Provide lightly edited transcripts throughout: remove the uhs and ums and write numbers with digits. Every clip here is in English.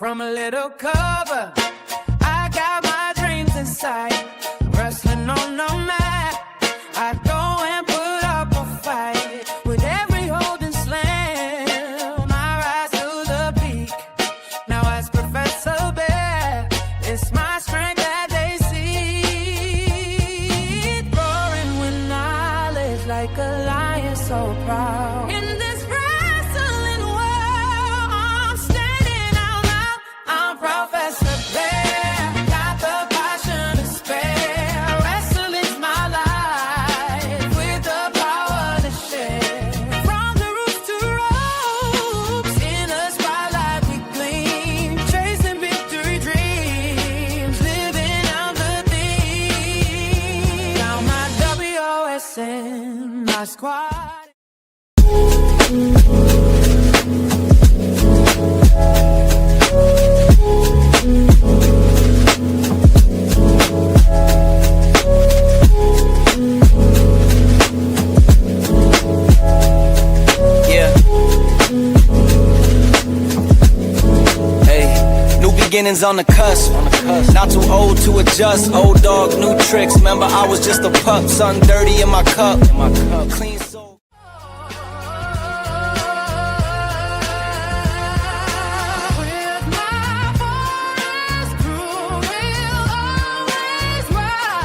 From a little cover, I got my dreams in sight. Wrestling on the mat, I go and put up a fight. With every hold and slam, I rise to the peak. Now as Professor Bear, it's my strength that they see. Roaring with knowledge like a lion so proud. In this wrestling world, I'm standing out loud. I'm Professor Bear, got the passion to spare. Wrestling's my life, with the power to share. From the roots to ropes, in the spotlight we gleam. Chasing victory dreams, living out the theme. Now my WOSN, my squad. Yeah. Hey, new beginnings on the cusp. Not too old to adjust. Old dog, new tricks. Remember, I was just a pup. Something dirty in my cup. Clean soul. With my voice, crew will always rise.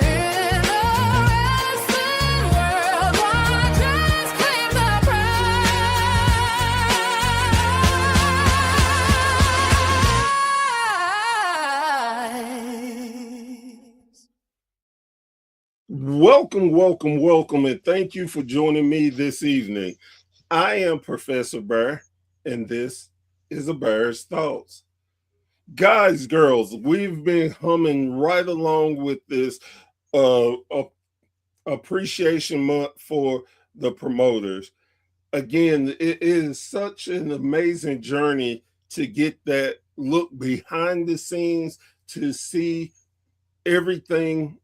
In the wrestling world, one just claim the prize. Welcome, and thank you for joining me this evening. I am Professor Bear, and this is A Bear's Thoughts. Guys, girls, we've been humming right along with this appreciation month for the promoters. Again, it is such an amazing journey to get that look behind the scenes, to see everything.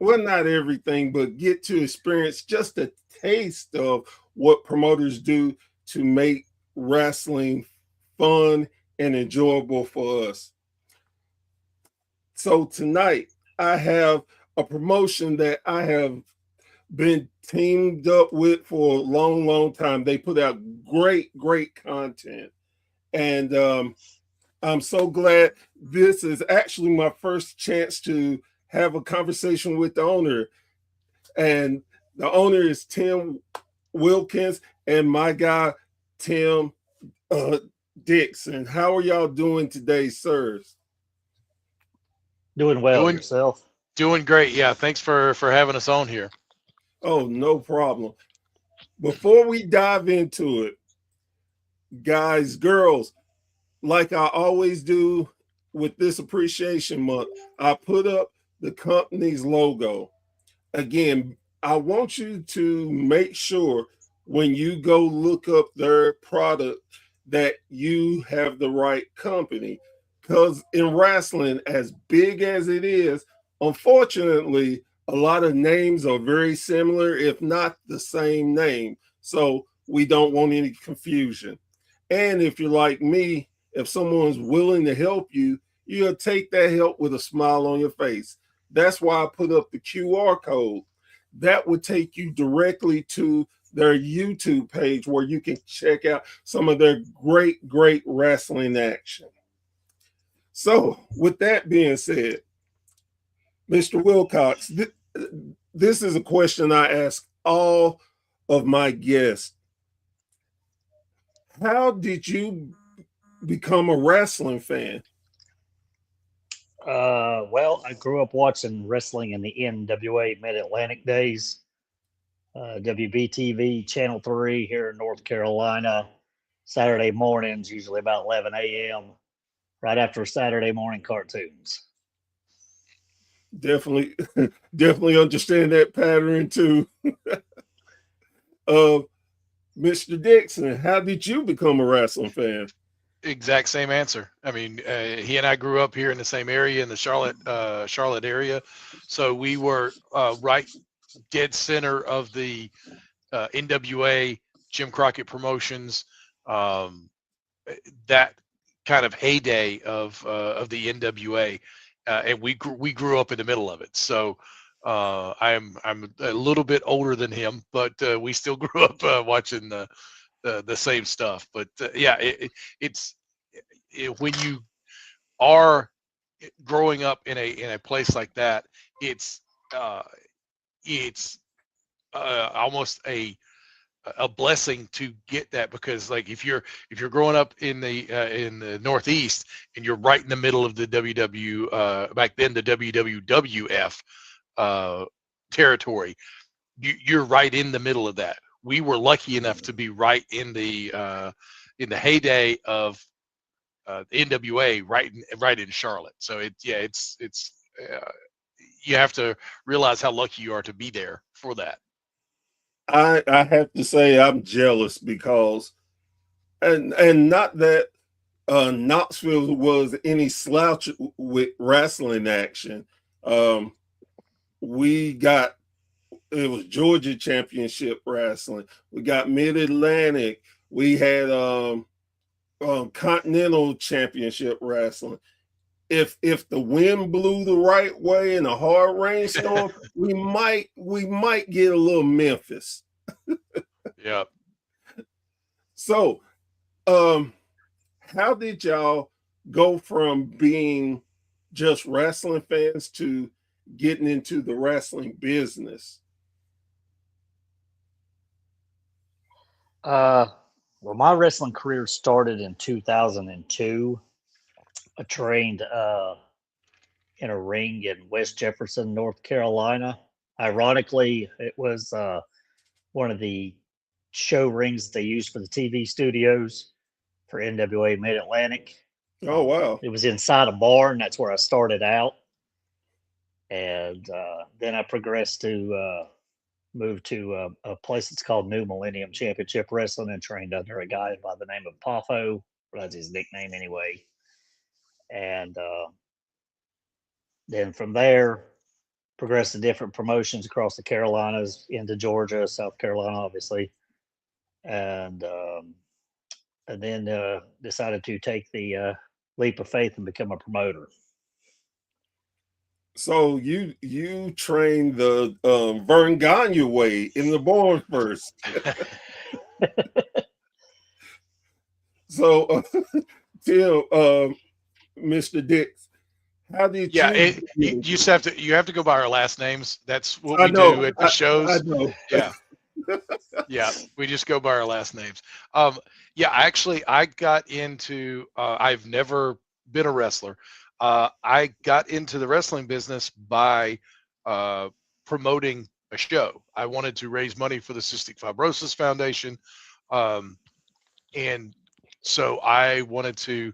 Well, not everything, but get to experience just a taste of what promoters do to make wrestling fun and enjoyable for us. So tonight, I have a promotion that I have been teamed up with for a long time. They put out great content. And I'm so glad this is actually my first chance to have a conversation with the owner. And the owner is Tim Wilkins and my guy, Tim Dixon. How are y'all doing today, sirs? Doing well. Yourself? Doing great. Yeah. Thanks for having us on here. Oh, no problem. Before we dive into it, guys, girls, like I always do with this appreciation month, I put up the company's logo. Again, I want you to make sure when you go look up their product that you have the right company. Because in wrestling, as big as it is, unfortunately, a lot of names are very similar, if not the same name. So we don't want any confusion. And if you're like me, if someone's willing to help you, you'll take that help with a smile on your face. That's why I put up the QR code. That would take you directly to their YouTube page where you can check out some of their great wrestling action. So with that being said, Mr. Wilcox, this is a question I ask all of my guests. How did you become a wrestling fan? Well, I grew up watching wrestling in the NWA Mid-Atlantic days. WBTV Channel 3 here in North Carolina, Saturday mornings, usually about 11 a.m., right after Saturday morning cartoons. Definitely understand that pattern too. Mr. Dixon, how did you become a wrestling fan? Exact same answer. I mean, he and I grew up here in the same area, in the Charlotte area. So we were right dead center of the NWA Jim Crockett Promotions, that kind of heyday of the NWA, and we grew up in the middle of it. So I'm a little bit older than him, but we still grew up watching the same stuff. But yeah, it's when you are growing up in a place like that, it's almost a blessing to get that, because like if you're growing up in the Northeast and you're right in the middle of the back then the WWF territory, you're right in the middle of that. We were lucky enough to be right in the heyday of NWA, right in Charlotte. So it's you have to realize how lucky you are to be there for that. I have to say I'm jealous because, and not that Knoxville was any slouch with wrestling action. We got, it was Georgia Championship Wrestling. We got Mid Atlantic. We had Continental Championship Wrestling. If the wind blew the right way in a hard rainstorm, we might get a little Memphis. Yeah. So, how did y'all go from being just wrestling fans to getting into the wrestling business? Well, my wrestling career started in 2002. I trained in a ring in West Jefferson, North Carolina. Ironically, it was one of the show rings that they used for the TV studios for NWA Mid Atlantic. Oh, wow. It was inside a barn. That's where I started out. And then I progressed to move to a place that's called New Millennium Championship Wrestling and trained under a guy by the name of Poffo. That's his nickname anyway. And then from there, progressed to different promotions across the Carolinas, into Georgia, South Carolina, obviously. And then decided to take the leap of faith and become a promoter. So you trained the Vern Gagne way in the barn first. So, Tim, Mr. Dix, how did you just have to go by our last names. That's what we do at the shows. I know. Yeah. Yeah, we just go by our last names. Yeah, actually, I got into. I've never been a wrestler. I got into the wrestling business by promoting a show. I wanted to raise money for the Cystic Fibrosis Foundation, and so I wanted to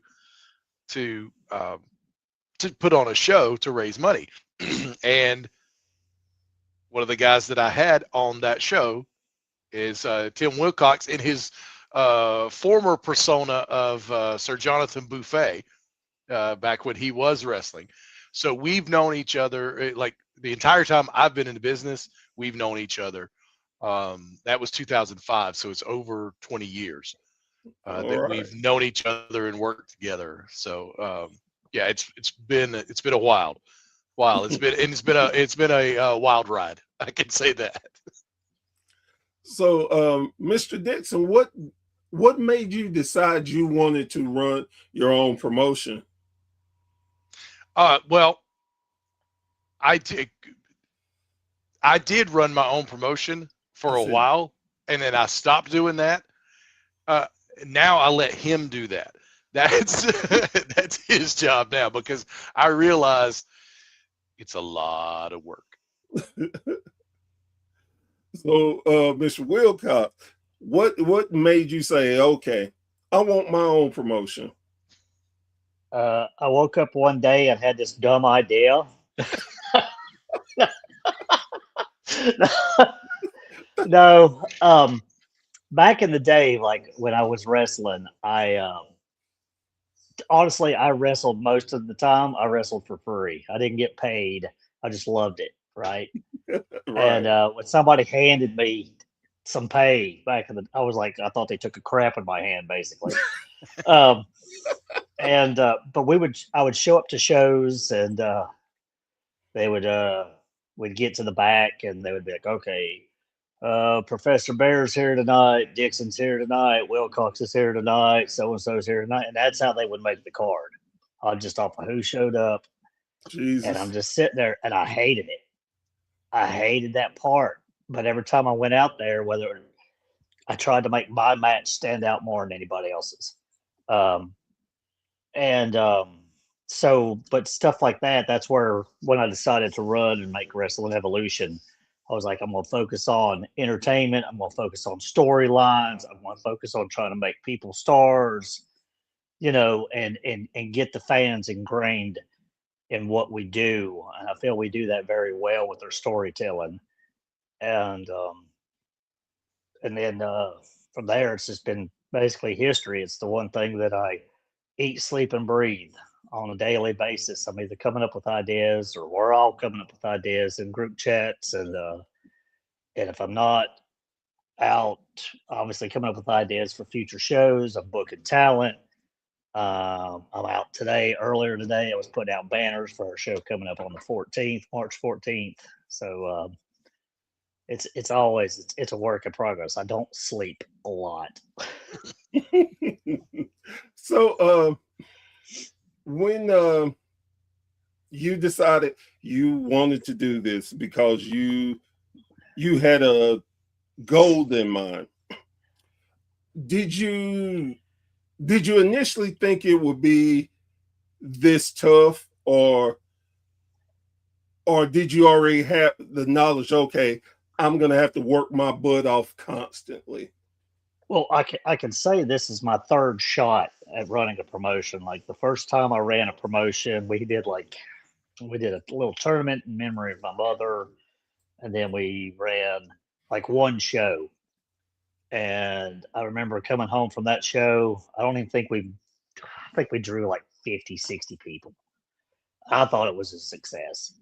put on a show to raise money. And one of the guys that I had on that show is Tim Wilcox in his former persona of Sir Jonathan Buffet back when he was wrestling. So we've known each other like the entire time I've been in the business. We've known each other. That was 2005, so it's over 20 years that we've known each other and worked together. So yeah, it's been a while. It's been a wild ride. I can say that. So, Mr. Dixon, what made you decide you wanted to run your own promotion? Well, I did run my own promotion for a while, and then I stopped doing that. Now I let him do that. That's his job now, because I realize it's a lot of work. So, Mr. Wilcox, what made you say, okay, I want my own promotion? I woke up one day and had this dumb idea. No, back in the day, like when I was wrestling, honestly, I wrestled most of the time. I wrestled for free. I didn't get paid. I just loved it, right? Right. And when somebody handed me some pay back in the. I was like, I thought they took a crap in my hand, basically. um, and but I would show up to shows, and they would we'd get to the back, and they would be like, okay, Professor Bear's here tonight, Dixon's here tonight, Wilcox is here tonight, so and so's here tonight, and that's how they would make the card. Just off of who showed up, and I'm Jesus. just sitting there, and I hated it. I hated that part. But every time I went out there, whether I tried to make my match stand out more than anybody else's. Um, and so, but stuff like that, that's where when I decided to run and make Wrestling Evolution, I was like, I'm going to focus on entertainment. I'm going to focus on storylines. I'm going to focus on trying to make people stars, you know, and get the fans ingrained in what we do. And I feel we do that very well with our storytelling. And then from there, it's just been basically history. It's the one thing that I eat, sleep, and breathe on a daily basis. I'm either coming up with ideas, or we're all coming up with ideas in group chats, and if I'm not out, obviously coming up with ideas for future shows, I'm booking talent. I'm out today. Earlier today, I was putting out banners for our show coming up on the 14th, March 14th. So it's always it's a work in progress. I don't sleep a lot. So when you decided you wanted to do this because you had a goal in mind, did you initially think it would be this tough, or did you already have the knowledge, okay, I'm going to have to work my butt off constantly? Well, I can say this is my third shot at running a promotion. Like the first time I ran a promotion, we did a little tournament in memory of my mother, and then we ran like one show. And I remember coming home from that show. I think we drew like 50, 60 people. I thought it was a success.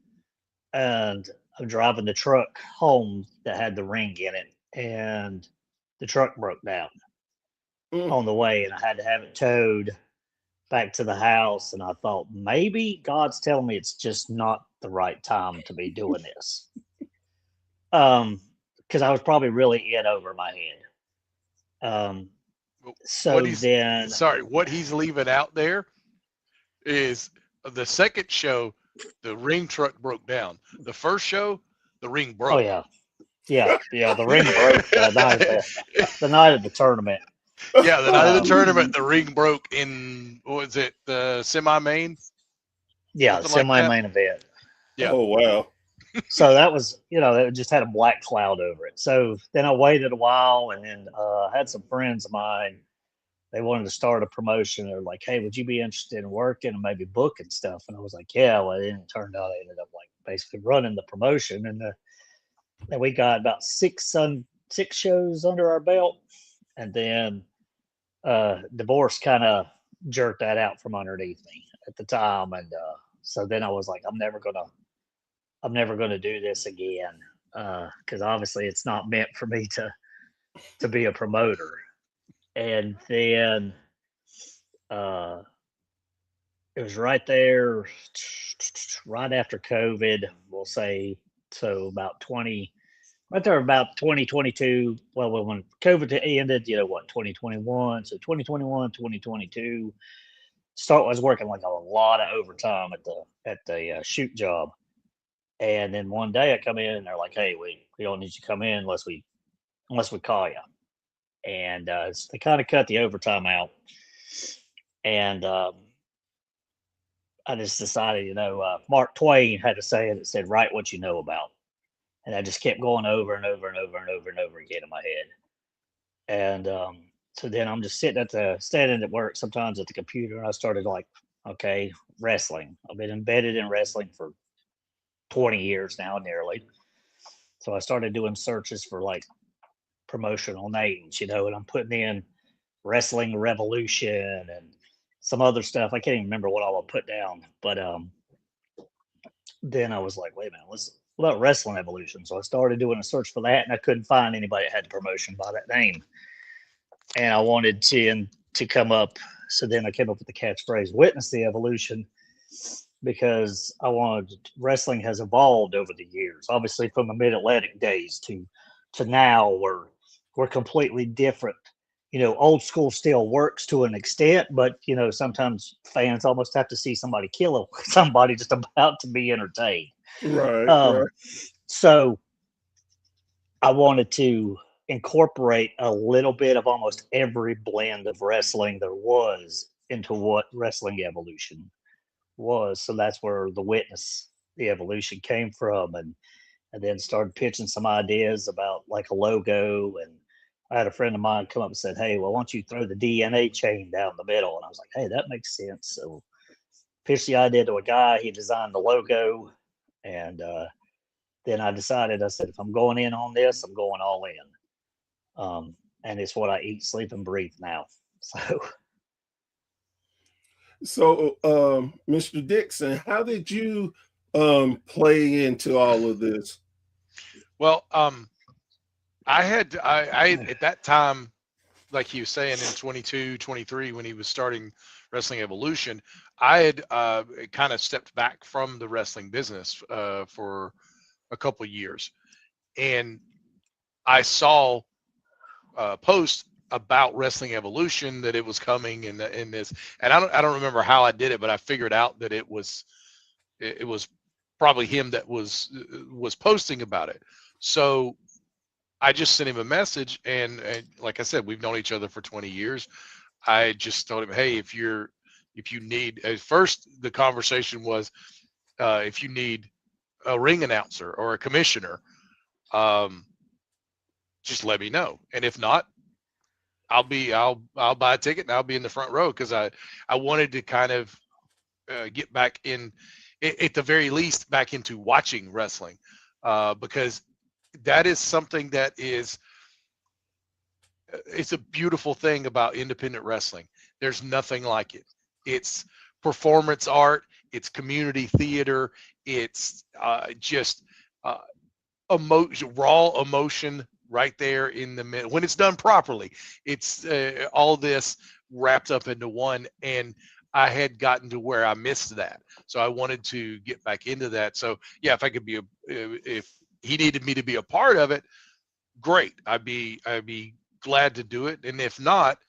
And I'm driving the truck home that had the ring in it, and the truck broke down on the way, and I had to have it towed back to the house. And I thought, maybe God's telling me it's just not the right time to be doing this. Because I was probably really in over my head. So then, what he's leaving out there is the second show, the ring truck broke down. The first show, the ring broke. oh yeah, the ring broke the night of the tournament. Yeah, the night of the tournament, the ring broke in, what was it, the semi-main? Yeah, Something like semi-main event. Yeah. Oh, wow. So that was, it just had a black cloud over it. So then I waited a while, and then I had some friends of mine. They wanted to start a promotion. They're like, hey, would you be interested in working and maybe booking stuff? And I was like, yeah. Well, then it turned out I ended up like basically running the promotion. And then we got about six shows under our belt. And then divorce kind of jerked that out from underneath me at the time. And so then I was like, I'm never gonna do this again, because obviously it's not meant for me to be a promoter. And then it was right there, right after COVID, we'll say. So about 2022. Well, when COVID ended, 2021. So 2021, 2022. I was working like a lot of overtime at the shoot job. And then one day I come in, and they're like, hey, we don't need you to come in unless we call you. And so they kind of cut the overtime out. And I just decided, Mark Twain had to say it. It said, write what you know about. And I just kept going over and over and over and over and over again in my head. And so then I'm just standing at work sometimes at the computer, and I started like, okay, wrestling. I've been embedded in wrestling for 20 years now, nearly. So I started doing searches for like promotional names, and I'm putting in Wrestling Revolution and some other stuff. I can't even remember what all I put down, but then I was like, wait a minute, about Wrestling Evolution. So I started doing a search for that, and I couldn't find anybody that had the promotion by that name. And I wanted to come up. So then I came up with the catchphrase "Witness the Evolution," because I wanted wrestling has evolved over the years. Obviously, from the Mid Atlantic days to now, we're completely different. Old school still works to an extent, but sometimes fans almost have to see somebody kill somebody just about to be entertained. Right, Um, right. so I wanted to incorporate a little bit of almost every blend of wrestling there was into what Wrestling Evolution was. So that's where the evolution came from, and then started pitching some ideas about like a logo. And I had a friend of mine come up and said, "Hey, well, why don't you throw the DNA chain down the middle?" And I was like, "Hey, that makes sense." So pitched the idea to a guy. He designed the logo, and then I decided. I said, if I'm going in on this, I'm going all in. And it's what I eat, sleep, and breathe now. So, Mr. Dixon, how did you play into all of this? Well, I at that time, like he was saying, in 22, 23, when he was starting Wrestling Evolution, I had kind of stepped back from the wrestling business for a couple of years, and I saw a post about Wrestling Evolution that it was coming in this, and I don't remember how I did it, but I figured out that it was probably him that was posting about it. So I just sent him a message, and like I said, we've known each other for 20 years. I just told him, hey, if you need, at first the conversation was, if you need a ring announcer or a commissioner, just let me know. And if not, I'll buy a ticket and I'll be in the front row, because I wanted to kind of get back in, at the very least, back into watching wrestling, because that is something that it's a beautiful thing about independent wrestling. There's nothing like it. It's performance art, it's community theater, it's just raw emotion right there in the middle. When it's done properly, it's all this wrapped up into one. And I had gotten to where I missed that, so I wanted to get back into that. So yeah, if I could be if he needed me to be a part of it, great. I'd be glad to do it. And if not,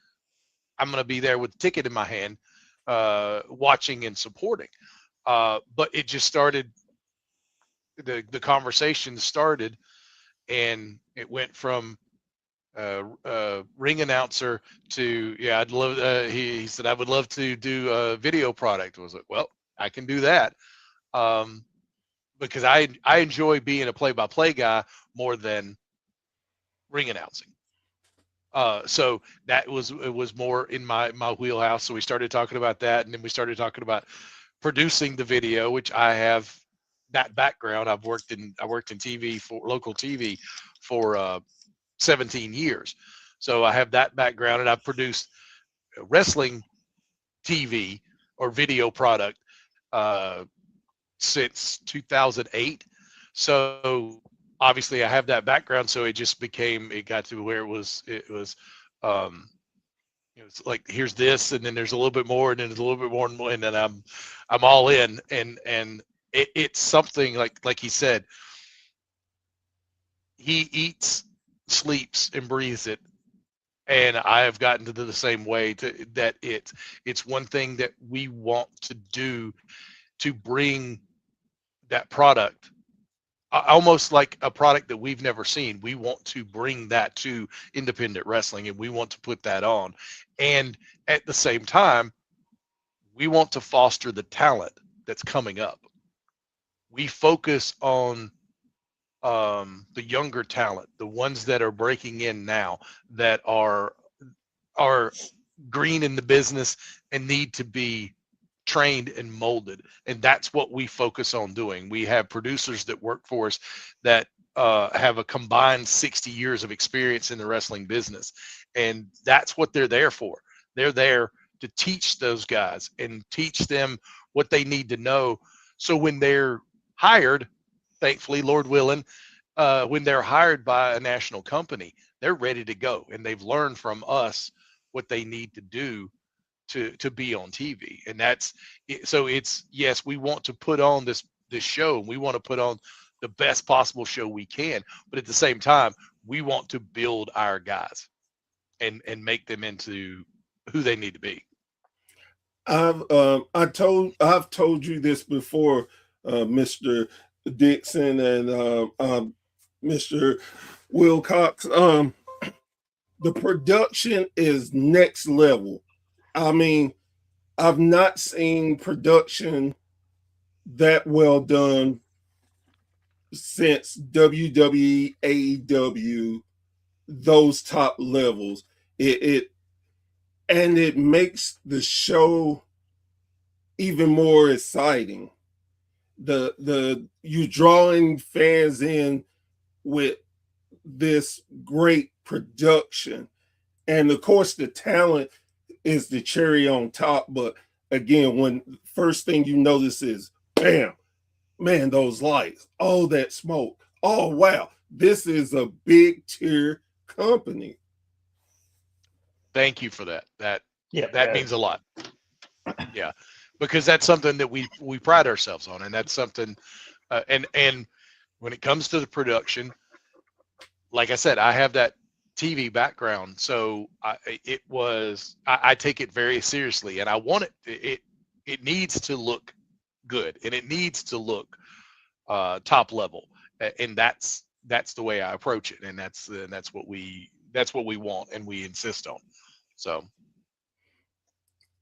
I'm going to be there with a ticket in my hand, watching and supporting. But it just started, the conversation started, and it went from ring announcer to, yeah, I'd love, he said, I would love to do a video product. I was like, well, I can do that. Because I enjoy being a play-by-play guy more than ring announcing. So it was more in my wheelhouse. So we started talking about that, and then we started talking about producing the video, which I have that background. I worked in TV, for local TV, for 17 years. So I have that background, and I've produced wrestling TV or video product since 2008. So obviously I have that background. So it got to where it was it's like, here's this, and then there's a little bit more, and then there's a little bit more, and then I'm all in. And it's something like he said, he eats, sleeps, and breathes it. And I have gotten to the same way, that it's one thing that we want to do, to bring that product, almost like a product that we've never seen. We want to bring that to independent wrestling, and we want to put that on. And at the same time, we want to foster the talent that's coming up. We focus on the younger talent, the ones that are breaking in now, that are green in the business and need to be trained and molded. And that's what we focus on doing. We have producers that work for us that have a combined 60 years of experience in the wrestling business, and that's what they're there for. They're there to teach those guys and teach them what they need to know, so when they're hired, thankfully, Lord willing, when they're hired by a national company, they're ready to go, and they've learned from us what they need to do to be on TV. And that's it. So it's, yes, we want to put on this show, and we want to put on the best possible show we can, but at the same time, we want to build our guys and make them into who they need to be. I've told you this before, Mr. Dixon and Mr. Wilcox. The production is next level. I mean, I've not seen production that well done since WWE, AEW, those top levels. It makes the show even more exciting. You drawing fans in with this great production, and of course the talent is the cherry on top. But again, when first thing you notice is, bam, man, those lights, oh, that smoke, oh wow, this is a big tier company. Thank you for that. That Yeah, means a lot. Yeah, because that's something that we pride ourselves on, and that's something. And when it comes to the production, like I said, I have that TV background, so I take it very seriously, and I want it. It needs to look good, and it needs to look top level, and that's the way I approach it, and that's what we want, and we insist on. So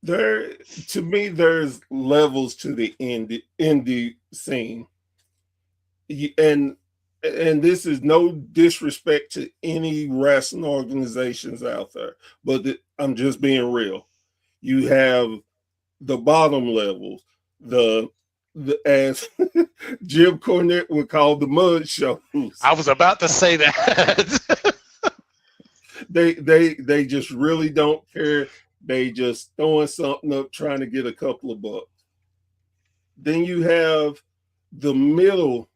To me, there's levels to the indie scene, and this is no disrespect to any wrestling organizations out there, but I'm just being real. You have the bottom levels, the as Jim Cornette would call the mud shows. I was about to say that. They just really don't care. They just throwing something up, trying to get a couple of bucks. Then you have the middle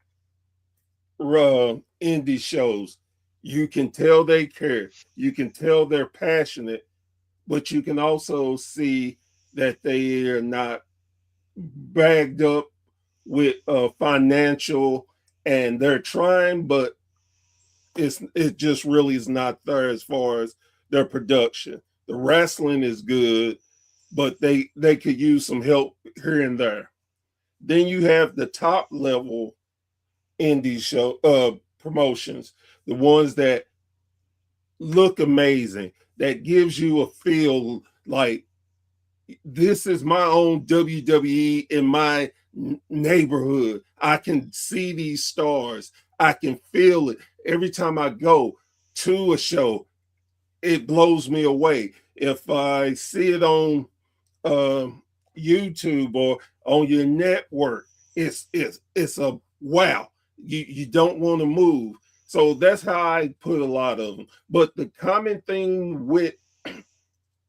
indie shows. You can tell they care. You can tell they're passionate, but you can also see that they are not bagged up with financial, and they're trying, but it just really is not there as far as their production. The wrestling is good, but they could use some help here and there. Then you have the top level indie show promotions, the ones that look amazing, that gives you a feel like this is my own WWE in my neighborhood. I can see these stars. I can feel it. Every time I go to a show, it blows me away. If I see it on YouTube or on your network, it's a wow. You don't want to move. So that's how I put a lot of them. But the common thing with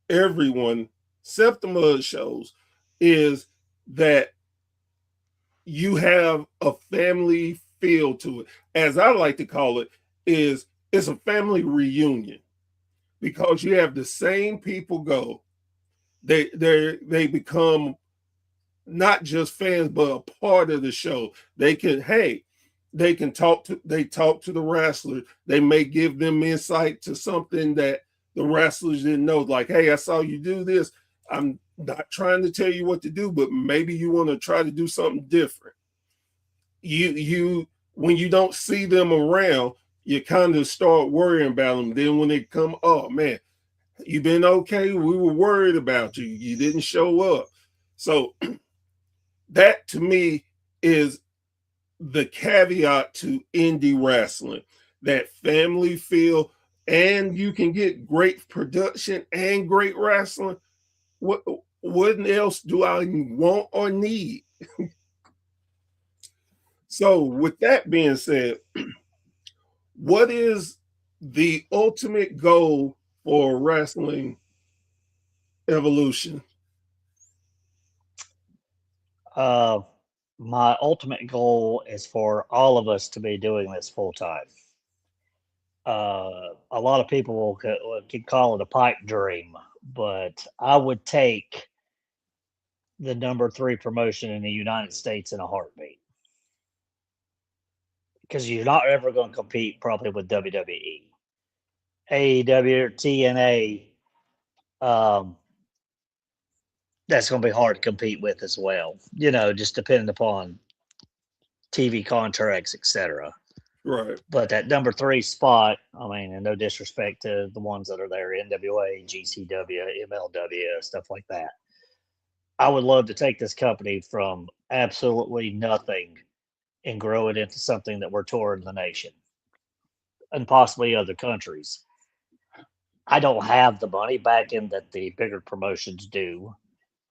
everyone, except the mud shows, is that you have a family feel to it. As I like to call it, it's a family reunion, because you have the same people go. They become not just fans, but a part of the show. They can talk to the wrestlers. They may give them insight to something that the wrestlers didn't know. Like, hey, I saw you do this. I'm not trying to tell you what to do, but maybe you want to try to do something different. You when you don't see them around, you kind of start worrying about them. Then when they come, oh man, you been okay? We were worried about you. You didn't show up. So that to me is the caveat to indie wrestling, that family feel, and you can get great production and great wrestling. What else do I want or need? So with that being said, what is the ultimate goal for Wrestling Evolution? My my ultimate goal is for all of us to be doing this full time. A lot of people could call it a pipe dream, but I would take the number three promotion in the United States in a heartbeat because you're not ever going to compete probably with WWE, AEW, TNA. Um, that's going to be hard to compete with as well. Just depending upon TV contracts, etc. Right. But that number three spot, I mean, and no disrespect to the ones that are there, NWA, GCW, MLW, stuff like that. I would love to take this company from absolutely nothing and grow it into something that we're touring the nation and possibly other countries. I don't have the money back in that the bigger promotions do,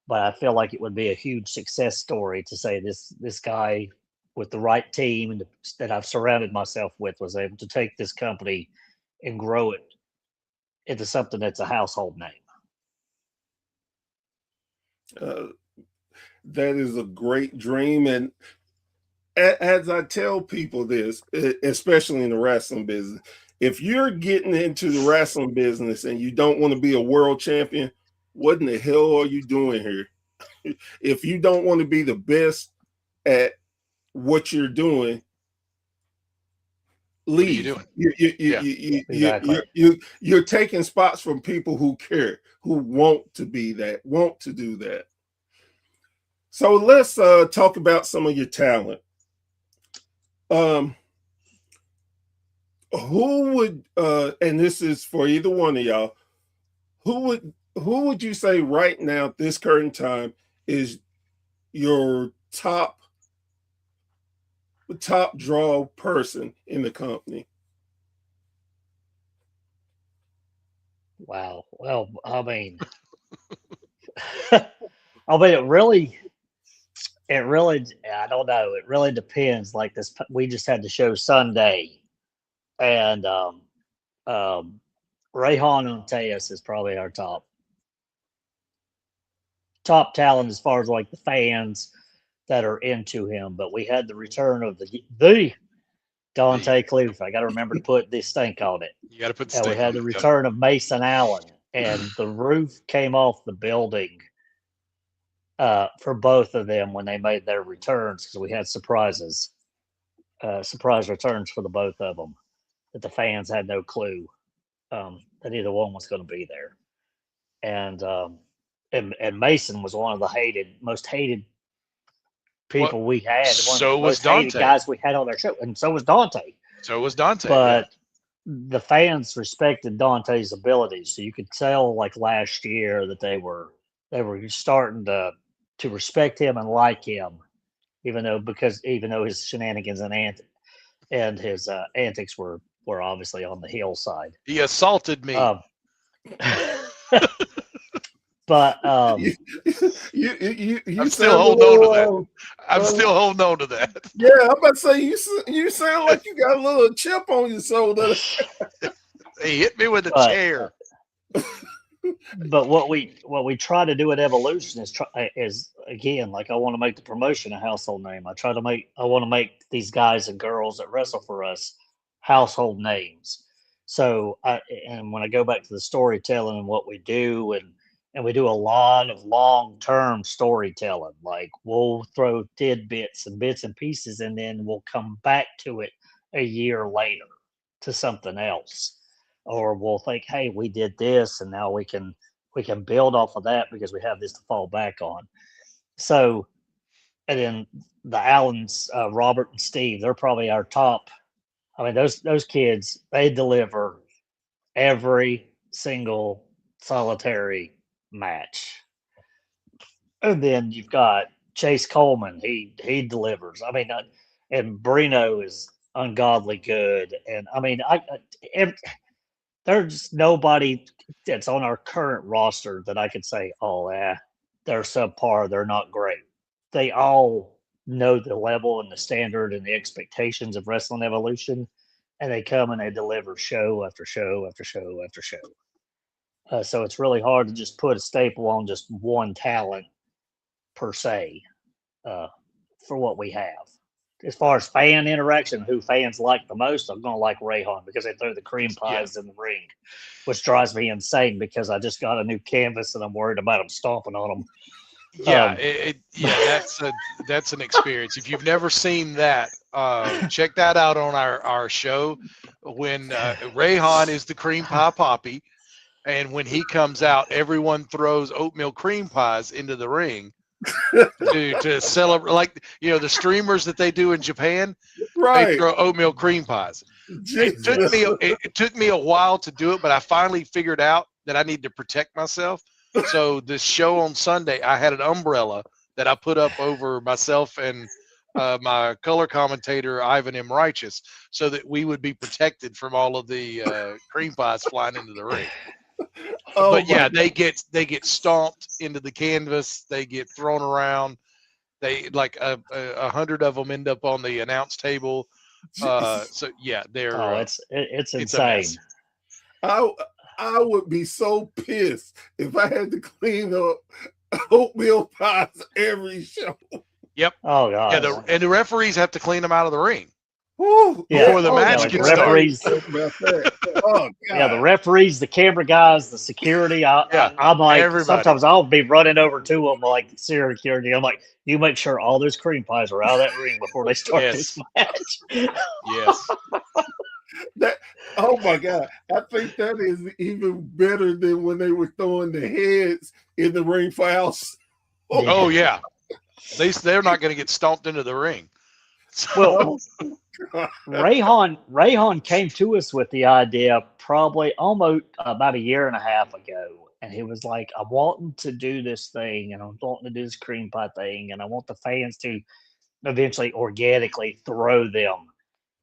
but I feel like it would be a huge success story to say this guy with the right team that I've surrounded myself with was able to take this company and grow it into something that's a household name. That is a great dream. And as I tell people this, especially in the wrestling business, if you're getting into the wrestling business and you don't want to be a world champion, what in the hell are you doing here? If you don't want to be the best at what you're doing, leave. What are you doing? You're taking spots from people who care, who want to be that, want to do that. So let's talk about some of your talent. Who would and this is for either one of y'all, who would you say right now at this current time is your top draw person in the company? Wow. Well, I mean, it really, I don't know. It really depends. Like this, we just had the show Sunday, and Rayhan Unteas is probably our top talent as far as like the fans that are into him. But we had the return of the Dante Cluth. I got to remember to put this stink on it. You got to put the And we stink had on the it. return of Mason Allen, and the roof came off the building for both of them when they made their returns because we had surprise returns for the both of them that the fans had no clue that either one was going to be there. And Mason was one of the most hated people we had. So one of was the most hated Dante. guys we had on our show, and so was Dante. But the fans respected Dante's abilities, so you could tell like last year that they were starting to respect him and like him, even though his shenanigans and his antics were obviously on the heel side. He assaulted me. But I'm still holding on to that. I'm still holding on to that. Yeah, I'm about to say you sound like you got a little chip on your shoulder. He hit me with a chair. But what we try to do at Evolution is again, like I want to make the promotion a household name. I want to make these guys and girls that wrestle for us household names. So and when I go back to the storytelling and what we do, and we do a lot of long-term storytelling, like we'll throw tidbits and bits and pieces, and then we'll come back to it a year later to something else. Or we'll think, hey, we did this, and now we can build off of that because we have this to fall back on. So, and then the Allens, Robert and Steve, they're probably our top. I mean, those kids, they deliver every single solitary match. And then you've got Chase Coleman. He delivers. I mean, and Brino is ungodly good. And I mean, there's nobody that's on our current roster that I could say, oh, yeah, they're subpar. They're not great. They all know the level and the standard and the expectations of Wrestling Evolution, and they come and they deliver show after show after show after show. So it's really hard to just put a staple on just one talent per se for what we have. As far as fan interaction, who fans like the most, I'm going to like Rayhan because they throw the cream pies in the ring, which drives me insane because I just got a new canvas and I'm worried about them stomping on them. Yeah, that's an experience. If you've never seen that, check that out on our show. When Rayhan is the cream pie poppy, and when he comes out, everyone throws oatmeal cream pies into the ring to celebrate, like the streamers that they do in Japan. They Right. throw oatmeal cream pies. Jesus. It took me a while to do it, but I finally figured out that I need to protect myself. So this show on Sunday, I had an umbrella that I put up over myself and my color commentator Ivan M. Righteous, so that we would be protected from all of the cream pies flying into the ring. Oh, But yeah, my they get stomped into the canvas. They get thrown around. They like 100 of them end up on the announce table. So yeah, they're it's a insane. mess. I would be so pissed if I had to clean up oatmeal pies every show. Yep. Oh god. Yeah, and the referees have to clean them out of the ring. Woo. Before the Oh, match my like gets God. referees. started. About that. Oh, God. Yeah, the referees, the camera guys, the security. I'm like, everybody. sometimes I'll be running over to them like security. I'm like, you make sure all those cream pies are out of that ring before they start this match. Yes. Oh my God. I think that is even better than when they were throwing the heads in the ring fouls. Oh yeah. They're not going to get stomped into the ring. Well, Rayhan came to us with the idea probably almost about a year and a half ago. And he was like, I'm wanting to do this thing and I'm wanting to do this cream pie thing. And I want the fans to eventually organically throw them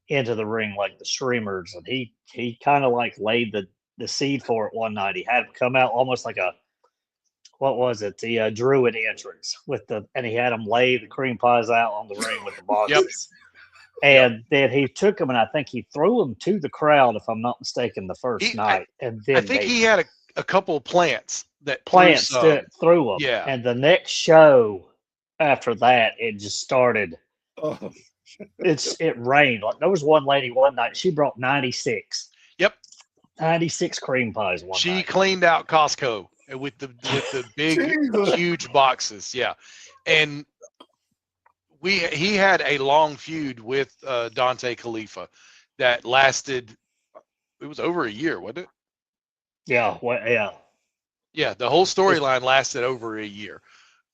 into the ring like the streamers. And he kind of like laid the seed for it one night. He had them come out almost like what was it? The Druid entrance and he had them lay the cream pies out on the ring with the boxes. And then he took them and I think he threw them to the crowd, if I'm not mistaken, the first night. And then I think he had a couple of plants threw them. Yeah. And the next show after that, it just started. Oh. It rained. Like there was one lady one night, she brought 96. Yep. 96 cream pies one night. She cleaned out Costco with the big huge boxes. Yeah. And he had a long feud with Dante Khalifa that lasted, it was over a year, wasn't it? Yeah. Well, yeah. Yeah, the whole storyline lasted over a year.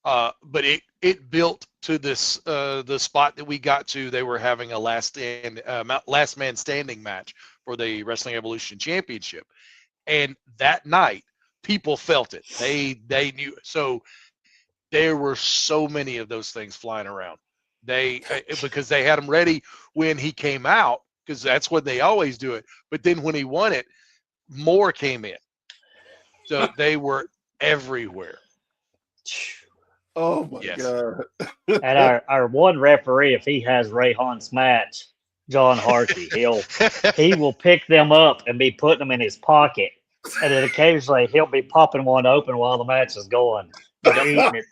But it built to this the spot that we got to. They were having a last man standing match for the Wrestling Evolution Championship, and that night people felt it. They knew. So there were so many of those things flying around. Because they had them ready when he came out, because that's when they always do it. But then when he won it, more came in. So they were everywhere. Oh my God. And our one referee, if he has Rayhan's match, John Harkey, he will pick them up and be putting them in his pocket. And then occasionally he'll be popping one open while the match is going. Eating it.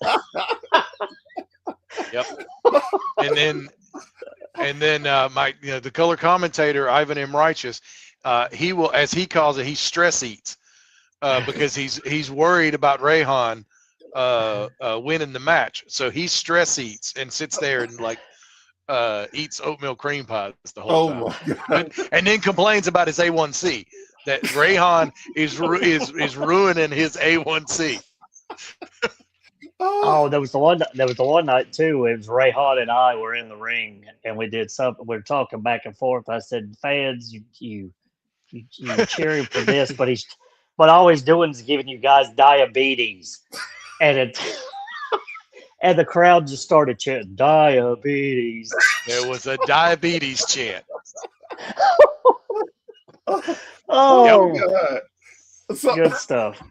Yep. And then the color commentator Ivan M. Righteous, he will, as he calls it, he stress eats because he's worried about Rayhan winning the match. So he stress eats and sits there and like eats oatmeal cream pies the whole time. My God. And then complains about his A1C, that Rayhan is ruining his A1C. Oh, there was the one night too. It was Rayhan and I were in the ring and we did something. We were talking back and forth. I said, fans, you cheering for this, but all he's doing is giving you guys diabetes. And and the crowd just started chanting diabetes. There was a diabetes chant. Oh, God. So, good stuff.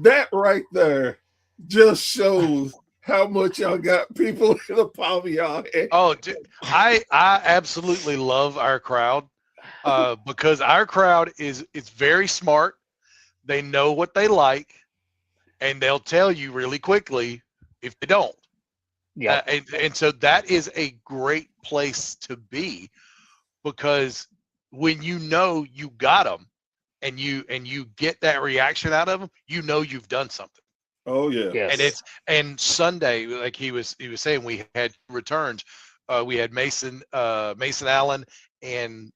that right there just shows how much y'all got people in the palm of y'all head. Oh, I absolutely love our crowd because our crowd is very smart. They know what they like, and they'll tell you really quickly if they don't. Yeah. And so that is a great place to be, because when you know you got them and you get that reaction out of them, you know you've done something. Oh yeah. Yes. And Sunday, like he was saying, we had returns. We had Mason Allen and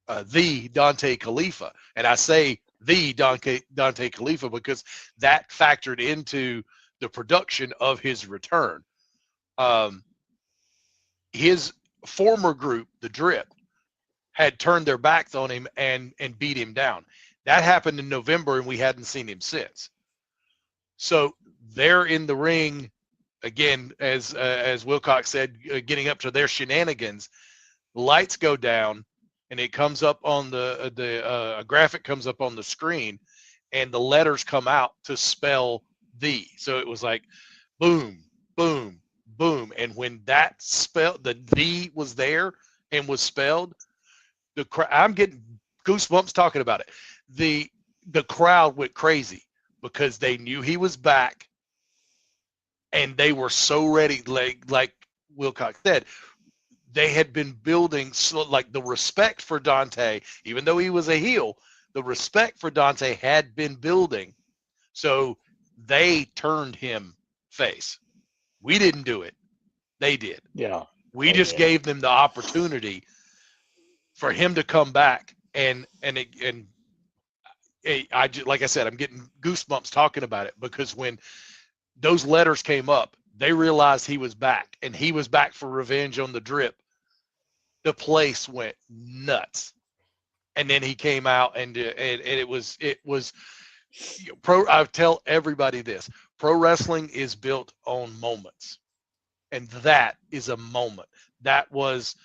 the Dante Khalifa, and I say the Dante Khalifa because that factored into the production of his return. His former group, the Drip, had turned their backs on him and beat him down. That happened in November, and we hadn't seen him since. So they're in the ring again, as Wilcox said, getting up to their shenanigans. Lights go down, and it comes up on a graphic comes up on the screen, and the letters come out to spell the. So it was like, boom, boom, boom, and when that spell, the was there and was spelled, I'm getting goosebumps talking about it. The crowd went crazy because they knew he was back, and they were so ready. Like Wilcox said, they had been building like the respect for Dante, even though he was a heel. The respect for Dante had been building, so they turned him face. We didn't do it; they did. Yeah. We just gave them the opportunity for him to come back, and like I said, I'm getting goosebumps talking about it, because when those letters came up, they realized he was back, and he was back for revenge on the Drip. The place went nuts, and then he came out, and it was I tell everybody this: pro wrestling is built on moments, and that is a moment. That was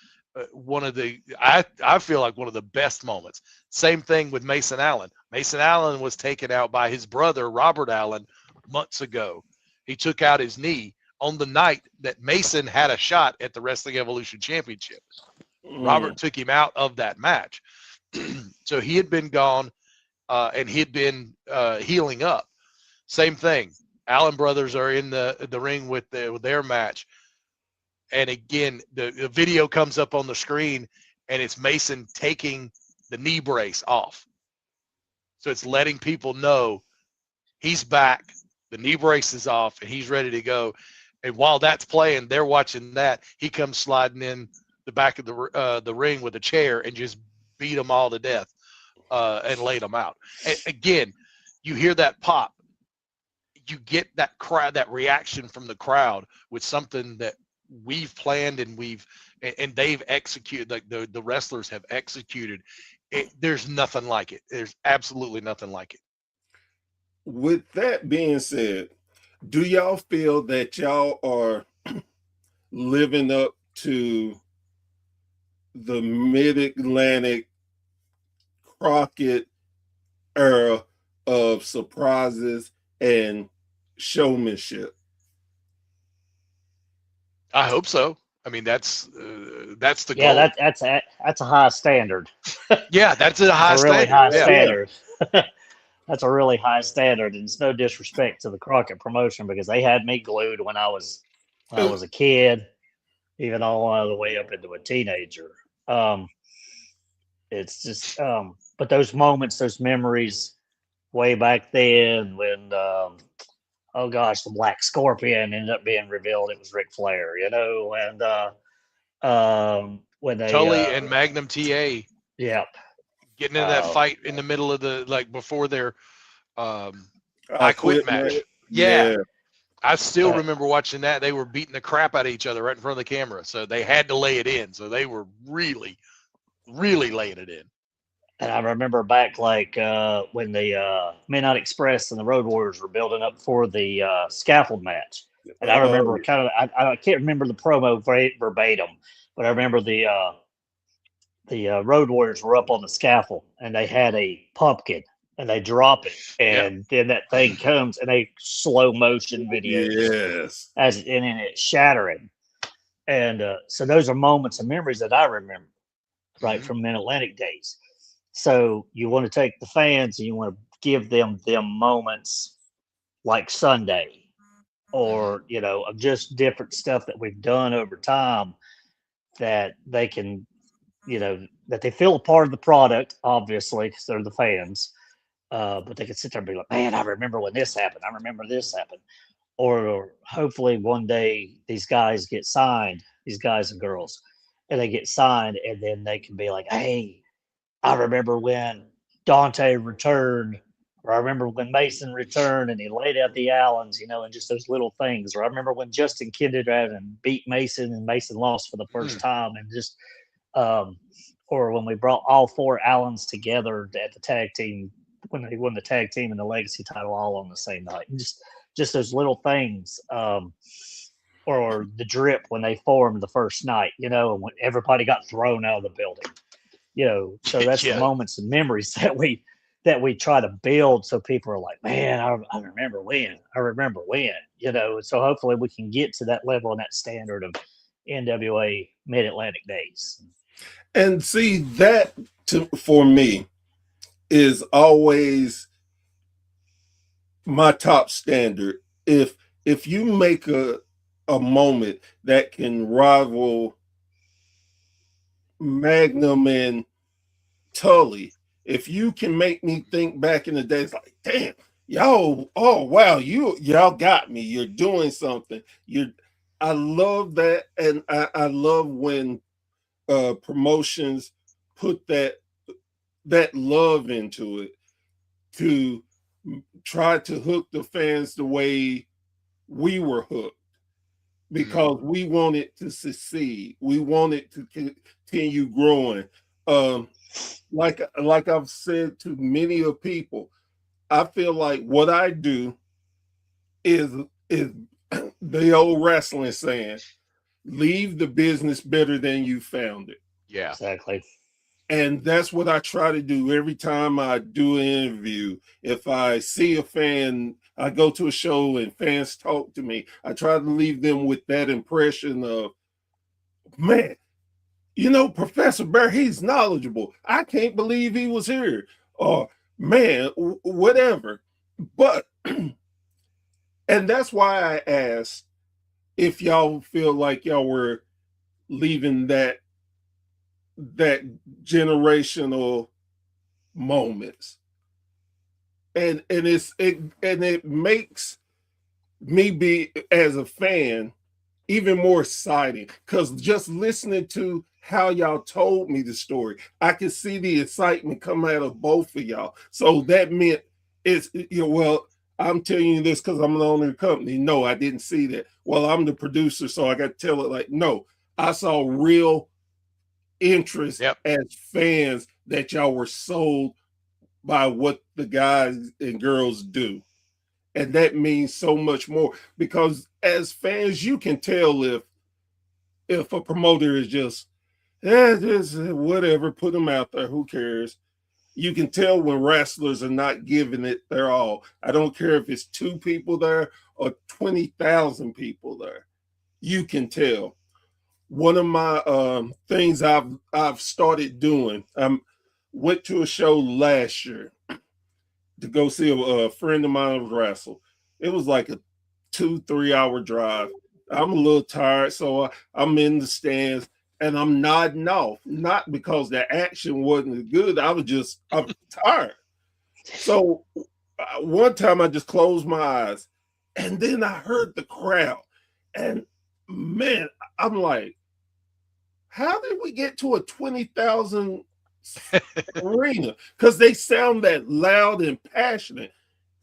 one of the I feel like one of the best moments. Same thing with Mason Allen. Mason Allen was taken out by his brother Robert Allen months ago. He took out his knee on the night that Mason had a shot at the Wrestling Evolution Championship. Robert took him out of that match. So he had been gone, and he had been healing up. Same thing. Allen brothers are in the ring with their match. And again, the video comes up on the screen, and it's Mason taking the knee brace off. So it's letting people know he's back, the knee brace is off, and he's ready to go. And while that's playing, they're watching that. He comes sliding in the back of the ring with a chair and just beat them all to death and laid them out. And again, you hear that pop. You get that crowd, that reaction from the crowd with something that we've planned and they've executed, like the wrestlers have executed. There's nothing like it. There's absolutely nothing like it. With that being said, do y'all feel that y'all are living up to the Mid-Atlantic Crockett era of surprises and showmanship? I hope so. I mean, that's the goal. Yeah, that's a high standard. Yeah, that's a high really standard. high Yeah. standard. That's a really high standard, and it's no disrespect to the Crockett promotion, because they had me glued when I was a kid, even all the way up into a teenager. It's just, but those moments, those memories, way back then when, oh gosh, the Black Scorpion ended up being revealed. It was Ric Flair, and when they Tully and Magnum TA. Yep. Getting in that fight in the middle of before their I Quit match. Yeah. I still remember watching that. They were beating the crap out of each other right in front of the camera. So they had to lay it in. So they were really, really laying it in. And I remember back when the Midnight Express and the Road Warriors were building up for the scaffold match. And I remember I can't remember the promo verbatim, but I remember the Road Warriors were up on the scaffold, and they had a pumpkin, and they drop it, and then that thing comes, and they slow motion video, and then it's shattering, and so those are moments and memories that I remember, right, from Mid-Atlantic days. So you want to take the fans and you want to give them moments like Sunday, or, you know, of just different stuff that we've done over time that they can, you know, that they feel a part of the product, obviously, because they're the fans. But they can sit there and be like, man, I remember when this happened. I remember this happened. Or hopefully one day these guys get signed, these guys and girls, and they get signed, and then they can be like, hey, I remember when Dante returned, or I remember when Mason returned and he laid out the Allens, you know, and just those little things. Or I remember when Justin Kinderad and beat Mason and Mason lost for the first time, and just, um, or when we brought all four Allens together at the tag team when they won the tag team and the legacy title all on the same night. And just those little things. Or the drip when they formed the first night, you know, and when everybody got thrown out of the building, you know. So that's the Yeah. moments and memories that we try to build, so people are like, man, I remember when, you know. And so hopefully we can get to that level and that standard of NWA Mid-Atlantic days. And see, that for me is always my top standard. If you make a moment that can rival Magnum and Tully, if you can make me think back in the days, like, damn, y'all, oh wow, y'all got me. You're doing something. I love that, and I love when promotions put that love into it to try to hook the fans the way we were hooked, because we wanted to succeed. We wanted to continue growing. Like I've said to many of people, I feel like what I do is the old wrestling saying, leave the business better than you found it. Yeah. Exactly. And that's what I try to do every time I do an interview. If I see a fan, I go to a show and fans talk to me, I try to leave them with that impression of, man, you know, Professor Bear, he's knowledgeable. I can't believe he was here. Or, man, whatever. But, and that's why I asked if y'all feel like y'all were leaving that generational moments, and it makes me be, as a fan, even more exciting, because just listening to how y'all told me the story, I could see the excitement come out of both of y'all. So that meant it's, you know, well, I'm telling you this because I'm the owner of the company. No, I didn't see that. Well, I'm the producer, so I got to tell it like, no, I saw real interest as fans that y'all were sold by what the guys and girls do. And that means so much more, because as fans, you can tell if a promoter is just whatever, put them out there, who cares. You can tell when wrestlers are not giving it their all. I don't care if it's 2 people there or 20,000 people there. You can tell. One of my things I've started doing, went to a show last year to go see a friend of mine wrestle. It was like a 2-3 hour drive. I'm a little tired, so I'm in the stands and I'm nodding off, not because the action wasn't good. I'm tired. So one time I just closed my eyes, and then I heard the crowd, and man, I'm like, how did we get to a 20,000 arena? Because they sound that loud and passionate.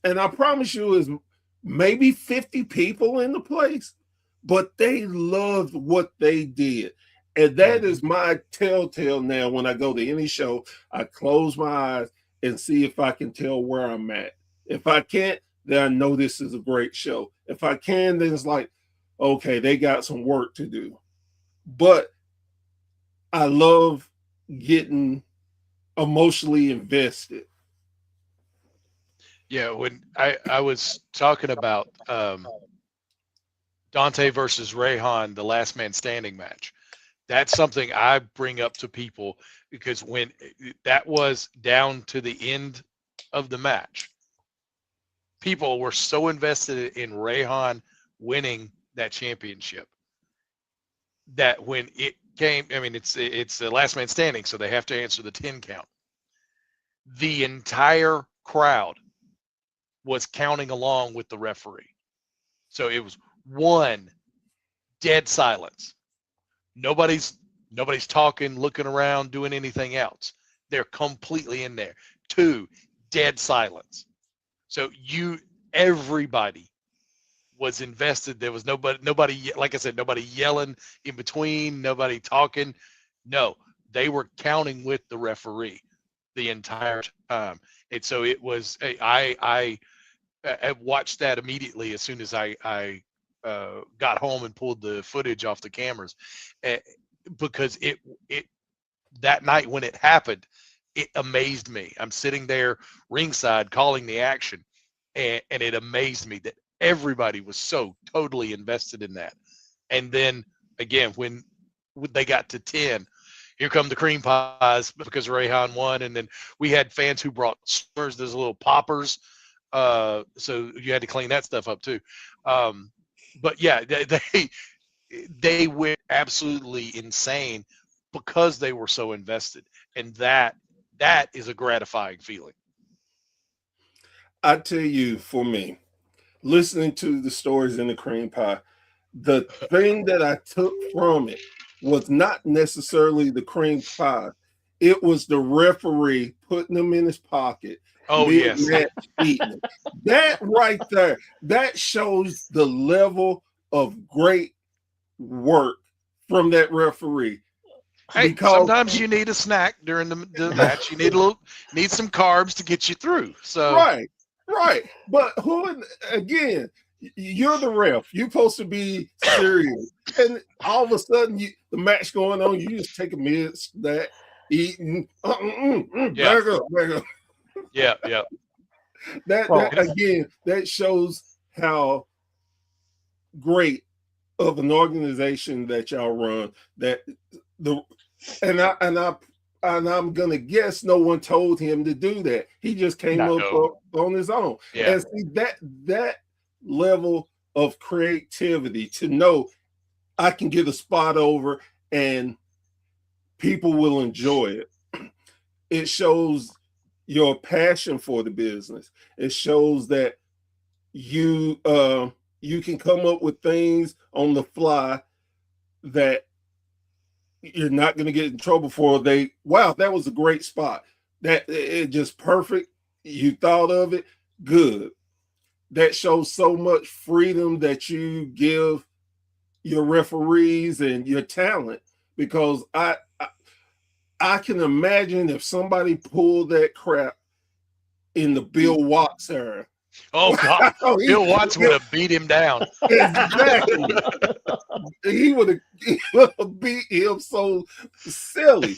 And I promise you, is maybe 50 people in the place, but they loved what they did. And that is my telltale now. When I go to any show, I close my eyes and see if I can tell where I'm at. If I can't, then I know this is a great show. If I can, then it's like, okay, they got some work to do. But I love getting emotionally invested. Yeah, when I was talking about Dante versus Rayhan, the last man standing match, that's something I bring up to people, because when that was down to the end of the match, people were so invested in Rayhan winning that championship. That when it came, I mean, it's the last man standing, so they have to answer the 10 count. The entire crowd was counting along with the referee. So it was one, dead silence. Nobody's talking, looking around, doing anything else. They're completely in there. 2, dead silence. So everybody was invested. There was nobody, like I said, nobody yelling in between, nobody talking. No, they were counting with the referee the entire time. And so it was, I watched that immediately as soon as I got home and pulled the footage off the cameras, because it that night when it happened, it amazed me. I'm sitting there ringside calling the action, and it amazed me that everybody was so totally invested in that. And then again, when they got to 10, here come the cream pies because Rayhan won, and then we had fans who brought Swimmers, those little poppers. So you had to clean that stuff up too. But yeah, they went absolutely insane because they were so invested, and that is a gratifying feeling. I tell you, for me, listening to the stories in the cream pie, the thing that I took from it was not necessarily the cream pie. It was the referee putting them in his pocket. Oh, yes. Eating it. That right there, that shows the level of great work from that referee. Hey, sometimes you need a snack during the match. You need some carbs to get you through. So right. But again, you're the ref. You're supposed to be serious, and all of a sudden, the match going on, you just take a minute, snack, eating. Back up. Yeah. That again, that shows how great of an organization that y'all run. And I'm gonna guess no one told him to do that. He just came up on his own. Yeah. And see that level of creativity to know I can get a spot over and people will enjoy it. It shows your passion for the business. It shows that you can come up with things on the fly that you're not going to get in trouble for. Wow, that was a great spot. That it just perfect. You thought of it. Good. That shows so much freedom that you give your referees and your talent, because I can imagine if somebody pulled that crap in the Bill Watts era. Oh God, Bill Watts would have beat him down. Exactly. He would have beat him so silly.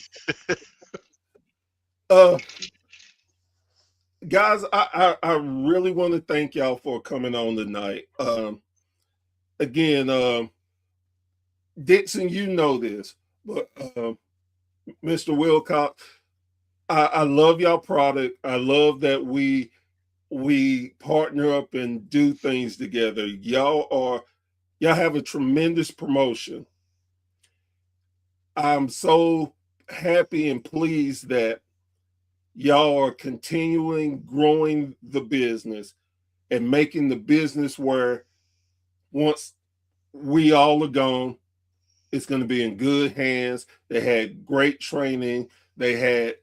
Guys, I really want to thank y'all for coming on tonight. Again, Dixon, you know this, but Mr. Wilcox, I love y'all product. I love that we partner up and do things together. Y'all have a tremendous promotion. I'm so happy and pleased that y'all are continuing growing the business and making the business where once we all are gone, it's going to be in good hands. They had great training. They had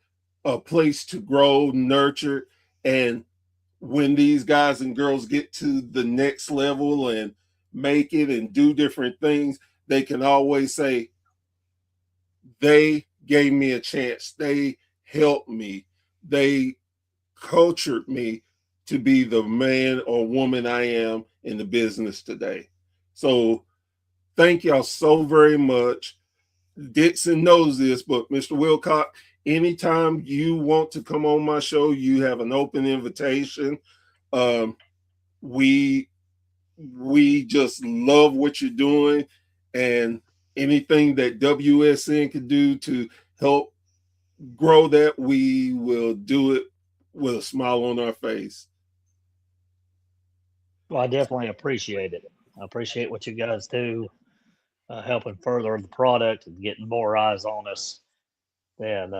a place to grow, nurture, and when these guys and girls get to the next level and make it and do different things, they can always say, they gave me a chance. They helped me. They cultured me to be the man or woman I am in the business today. So thank y'all so very much. Dixon knows this, but Mr. Wilcox, anytime you want to come on my show, you have an open invitation. We just love what you're doing, and anything that WSN can do to help grow that, we will do it with a smile on our face. Well, I definitely appreciate it. I appreciate what you guys do, helping further the product and getting more eyes on us, and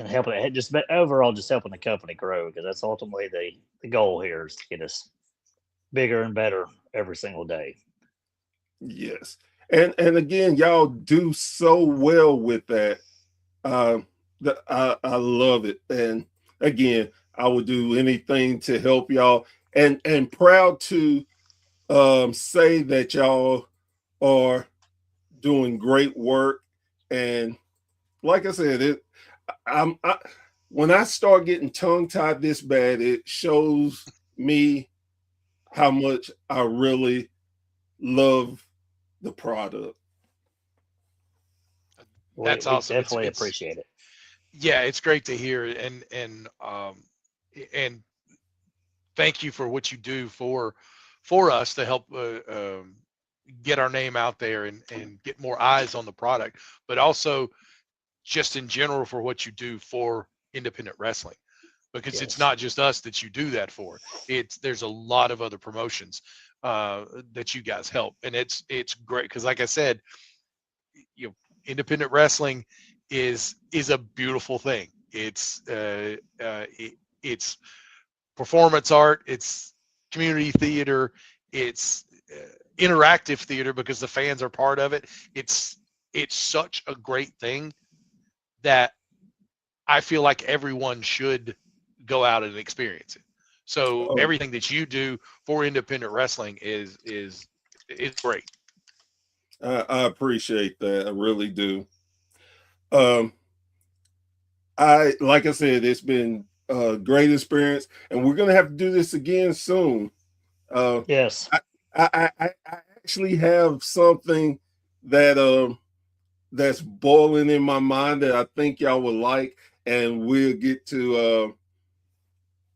helping it just overall just helping the company grow, because that's ultimately the goal here, is to get us bigger and better every single day. Yes. And again, y'all do so well with that. I love it. And again, I would do anything to help y'all, and proud to say that y'all are doing great work. And like I said, when I start getting tongue tied this bad, it shows me how much I really love the product. That's we awesome. definitely appreciate it. Yeah, it's great to hear, and thank you for what you do for us to help get our name out there and get more eyes on the product, but also just in general for what you do for independent wrestling, because it's Yes. not just us that you do that for. There's a lot of other promotions that you guys help, and it's great because, like I said, independent wrestling is a beautiful thing. It's performance art, it's community theater, it's interactive theater because the fans are part of it. It's such a great thing that I feel like everyone should go out and experience it. So everything that you do for independent wrestling is great. I appreciate that. I really do. Like I said, it's been a great experience, and we're gonna have to do this again soon. Yes. I actually have something that that's boiling in my mind that I think y'all would like, and we'll get to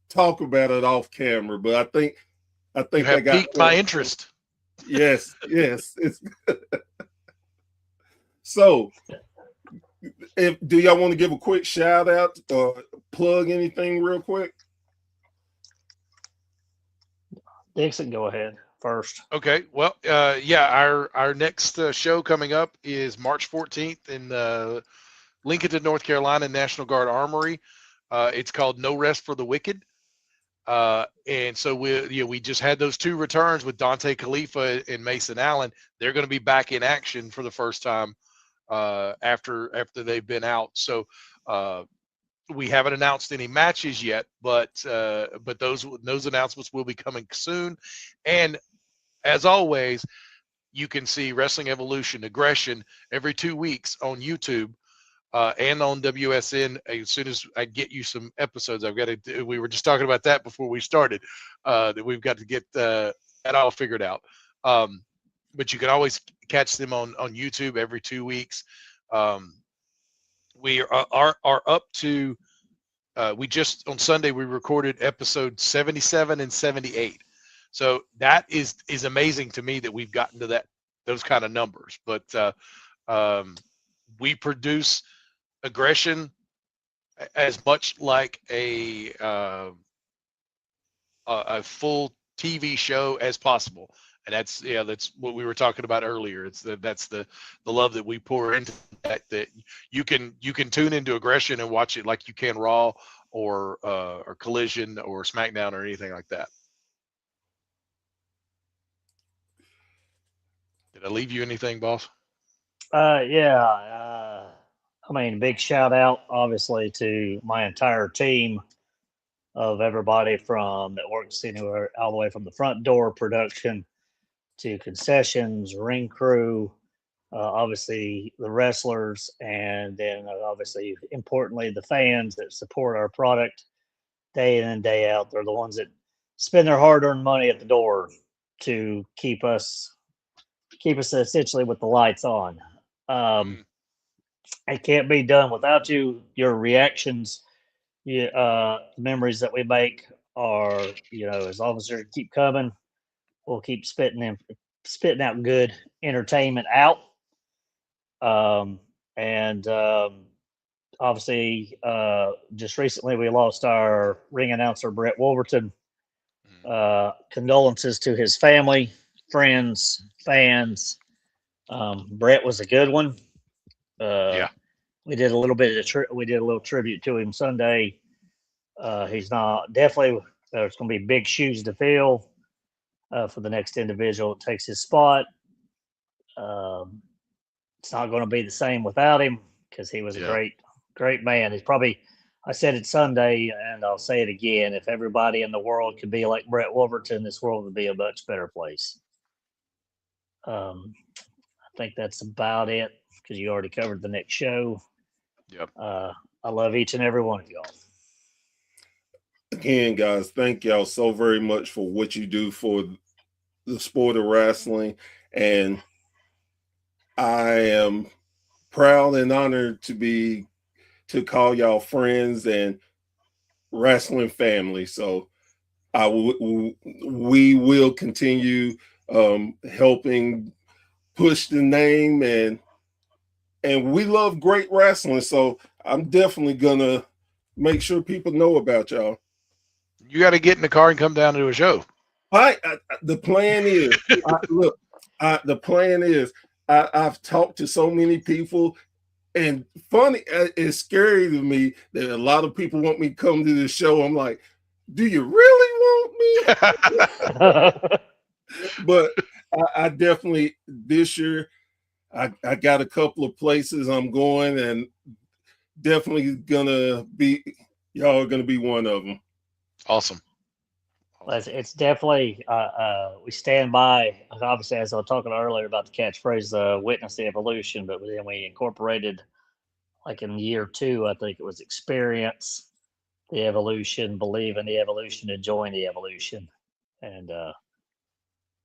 talk about it off camera. But I think You have I got piqued my interest. Yes, it's so. Do y'all want to give a quick shout out or plug anything real quick? Dixon, go ahead first. Okay, well, yeah, our next show coming up is March 14th in Lincoln, North Carolina, National Guard Armory. It's called No Rest for the Wicked. And so we just had those two returns with Dante Khalifa and Mason Allen. They're going to be back in action for the first time after they've been out. So we haven't announced any matches yet, but those announcements will be coming soon. And as always, you can see Wrestling Evolution Aggression every 2 weeks on YouTube. And on WSN, as soon as I get you some episodes, we were just talking about that before we started, that we've got to get that all figured out. But you can always catch them on YouTube every 2 weeks. We are up to, we just, on Sunday, we recorded episode 77 and 78. So that is amazing to me that we've gotten to those kind of numbers. But we produce Aggression as much like a full TV show as possible, and that's what we were talking about earlier. That's the love that we pour into that you can tune into Aggression and watch it like you can Raw or Collision or SmackDown or anything like that. Did I leave you anything, boss? Yeah. I mean, big shout out, obviously, to my entire team of everybody from that works anywhere, all the way from the front door production to concessions, ring crew, obviously the wrestlers, and then obviously, importantly, the fans that support our product day in and day out. They're the ones that spend their hard-earned money at the door to keep us essentially with the lights on. It can't be done without you. Your reactions, memories that we make are, as long as they keep coming, we'll keep spitting out good entertainment out. And obviously, just recently we lost our ring announcer, Brett Wolverton. Condolences to his family, friends, fans. Brett was a good one. Yeah. We did a little bit of we did a little tribute to him Sunday. He's not definitely. There's going to be big shoes to fill for the next individual that takes his spot. It's not going to be the same without him because he was a great man. He's probably. I said it Sunday, and I'll say it again. If everybody in the world could be like Brett Wolverton, this world would be a much better place. I think that's about it because you already covered the next show. Yep. I love each and every one of y'all. Again, guys, thank y'all so very much for what you do for the sport of wrestling. And I am proud and honored to call y'all friends and wrestling family. So we will continue helping push the name, and we love great wrestling. So I'm definitely gonna make sure people know about y'all. You got to get in the car and come down to a show. The plan is the plan is I've talked to so many people. And funny, it's scary to me that a lot of people want me to come to the show. I'm like, do you really want me? But I definitely, this year, I got a couple of places I'm going, and definitely y'all are gonna be one of them. Awesome. It's definitely, we stand by, obviously, as I was talking earlier about the catchphrase, witness the evolution, but then we incorporated, like in year 2, I think it was experience the evolution, believe in the evolution, enjoying the evolution. And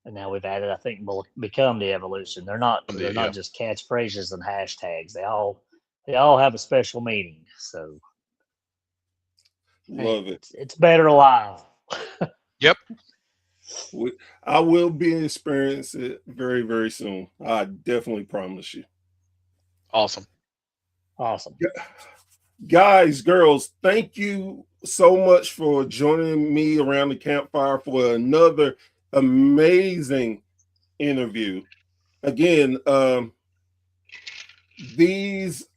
now we've added, I think, become the evolution. They're not just catchphrases and hashtags. They all have a special meaning. So love it. It's better alive. Yep. I will be experiencing it very, very soon. I definitely promise you. Awesome. Guys, girls, thank you so much for joining me around the campfire for another amazing interview. Again, these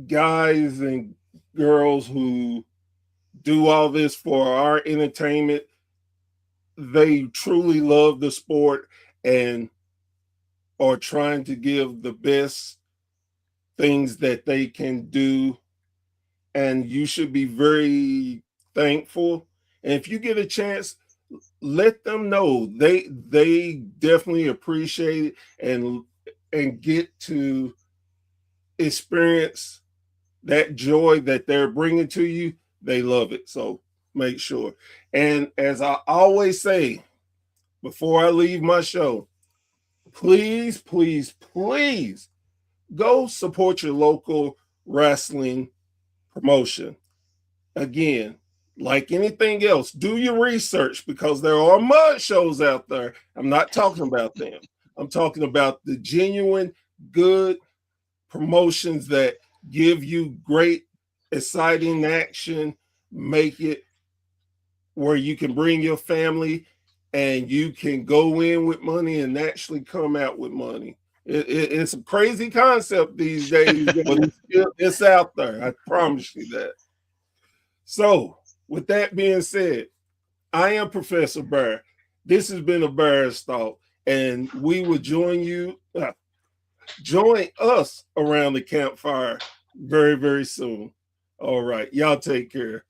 guys and girls who do all this for our entertainment, they truly love the sport and are trying to give the best things that they can do. And you should be very thankful. And if you get a chance, let them know they definitely appreciate it and get to experience that joy that they're bringing to you. They love it. So make sure. And as I always say, before I leave my show, please, please, please go support your local wrestling promotion. Again, like anything else, do your research because there are mud shows out there. I'm not talking about them. I'm talking about the genuine, good promotions that give you great, exciting action, make it where you can bring your family and you can go in with money and actually come out with money. It's a crazy concept these days, but it's out there. I promise you that. So, with that being said, I am Professor Bear. This has been a Bear's Thought, and we will join us around the campfire very, very soon. All right, y'all take care.